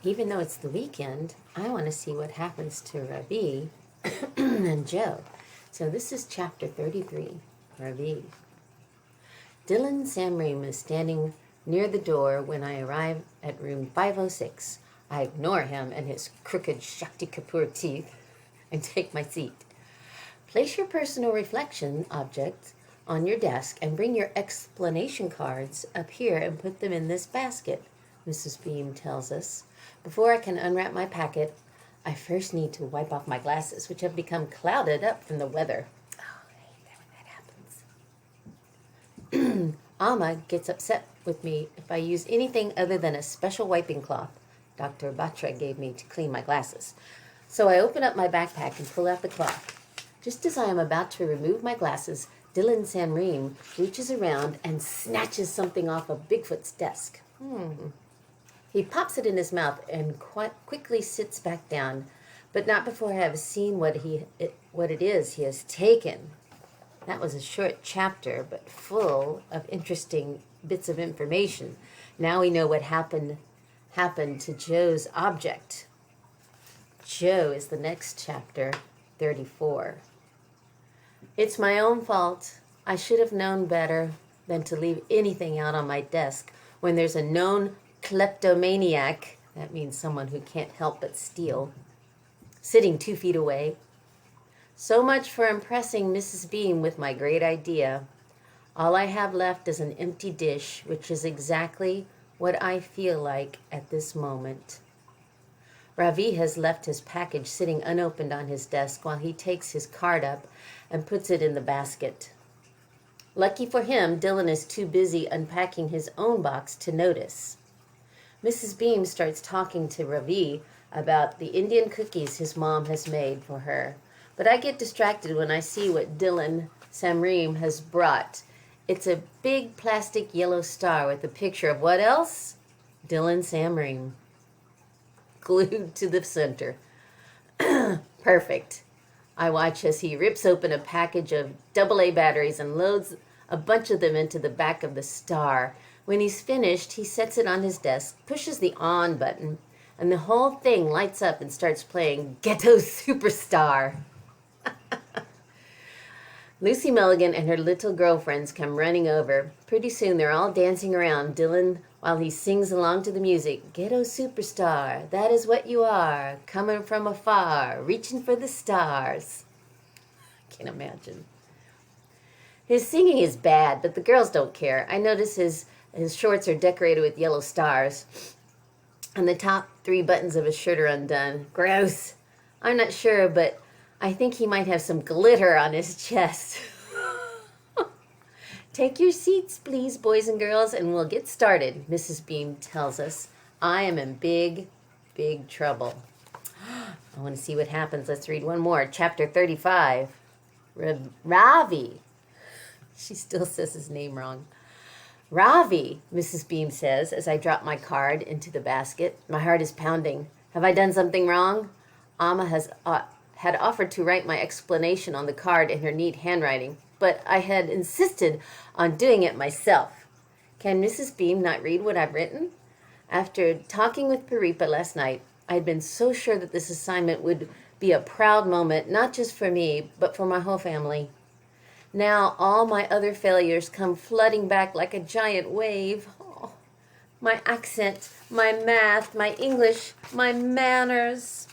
Even though it's the weekend, I want to see what happens to Ravi and Joe. So this is chapter 33, Ravi. Dylan Samreem is standing near the door when I arrive at room 506. I ignore him and his crooked Shakti Kapoor teeth and take my seat. Place your personal reflection objects on your desk and bring your explanation cards up here and put them in this basket, Mrs. Beam tells us. Before I can unwrap my packet, I first need to wipe off my glasses, which have become clouded up from the weather. Oh, I hate that when that happens. Amma gets upset with me if I use anything other than a special wiping cloth Dr. Batra gave me to clean my glasses. So I open up my backpack and pull out the cloth. Just as I am about to remove my glasses, Dylan Samreem reaches around and snatches something off of Bigfoot's desk. He pops it in his mouth and quickly sits back down, but not before I have seen what it is he has taken. That was a short chapter, but full of interesting bits of information. Now we know what happened to Joe's object. Joe is the next chapter, 34. It's my own fault. I should have known better than to leave anything out on my desk when there's a known kleptomaniac, that means someone who can't help but steal, sitting 2 feet away. So much for impressing Mrs. Beam with my great idea. All I have left is an empty dish, which is exactly what I feel like at this moment. Ravi has left his package sitting unopened on his desk while he takes his card up and puts it in the basket. Lucky for him, Dylan is too busy unpacking his own box to notice. Mrs. Beam starts talking to Ravi about the Indian cookies his mom has made for her. But I get distracted when I see what Dylan Samreem has brought. It's a big plastic yellow star with a picture of what else? Dylan Samreem, glued to the center. Perfect. I watch as he rips open a package of AA batteries and loads a bunch of them into the back of the star. When he's finished, he sets it on his desk, pushes the on button, and the whole thing lights up and starts playing Ghetto Superstar. Lucy Milligan and her little girlfriends come running over. Pretty soon they're all dancing around Dylan while he sings along to the music. Ghetto Superstar, that is what you are, coming from afar, reaching for the stars. I can't imagine. His singing is bad, but the girls don't care. I notice his shorts are decorated with yellow stars, and the top 3 buttons of his shirt are undone. Gross. I'm not sure, but I think he might have some glitter on his chest. Take your seats, please, boys and girls, and we'll get started, Mrs. Beam tells us. I am in big, big trouble. I want to see what happens. Let's read one more. Chapter 35. Ravi. She still says his name wrong. Ravi, Mrs. Beam says as I drop my card into the basket. My heart is pounding. Have I done something wrong? Amma had offered to write my explanation on the card in her neat handwriting, but I had insisted on doing it myself. Can Mrs. Beam not read what I've written? After talking with Paripa last night, I had been so sure that this assignment would be a proud moment, not just for me, but for my whole family. Now all my other failures come flooding back like a giant wave. Oh, my accent, my math, my English, my manners.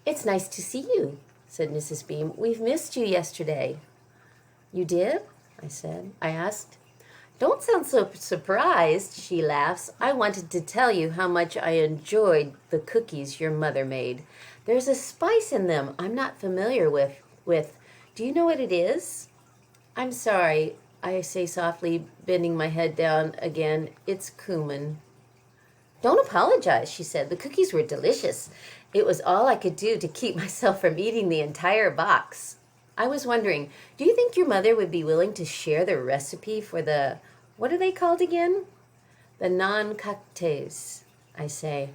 It's nice to see you, said Mrs. Beam. We've missed you yesterday. You did? I asked. Don't sound so surprised, she laughs. I wanted to tell you how much I enjoyed the cookies your mother made. There's a spice in them I'm not familiar with. Do you know what it is? I'm sorry, I say softly, bending my head down again. It's cumin. Don't apologize, she said. The cookies were delicious. It was all I could do to keep myself from eating the entire box. I was wondering, do you think your mother would be willing to share the recipe for what are they called again? The non-cactes, I say.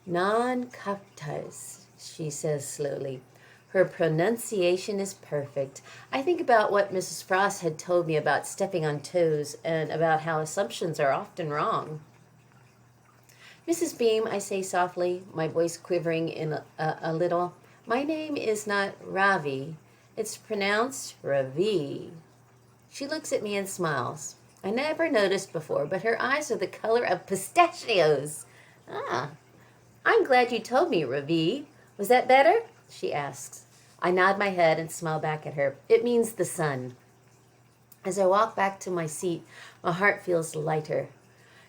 Non-cactes, she says slowly. Her pronunciation is perfect. I think about what Mrs. Frost had told me about stepping on toes and about how assumptions are often wrong. Mrs. Beam, I say softly, my voice quivering in a little. My name is not Ravi. It's pronounced Ravi. She looks at me and smiles. I never noticed before, but her eyes are the color of pistachios. Ah, I'm glad you told me, Ravi. Was that better? She asks. I nod my head and smile back at her. It means the sun. As I walk back to my seat, my heart feels lighter.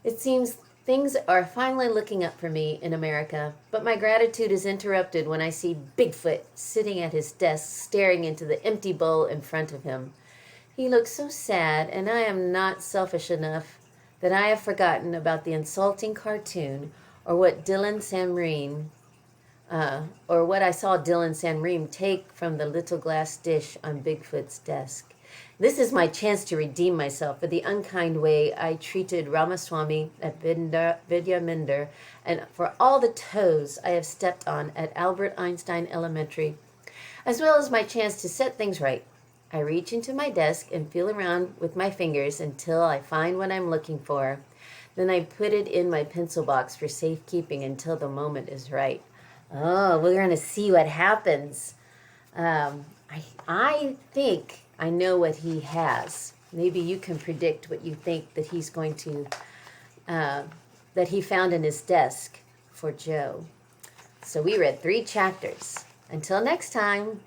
It seems things are finally looking up for me in America, but my gratitude is interrupted when I see Bigfoot sitting at his desk staring into the empty bowl in front of him. He looks so sad, and I am not selfish enough that I have forgotten about the insulting cartoon or what or what I saw Dylan Sanreem take from the little glass dish on Bigfoot's desk. This is my chance to redeem myself for the unkind way I treated Ramaswamy at Vidyaminder and for all the toes I have stepped on at Albert Einstein Elementary, as well as my chance to set things right. I reach into my desk and feel around with my fingers until I find what I'm looking for. Then I put it in my pencil box for safekeeping until the moment is right. Oh, we're going to see what happens. I think I know what he has. Maybe you can predict what you think that he's going to, that he found in his desk for Joe. So we read 3 chapters. Until next time.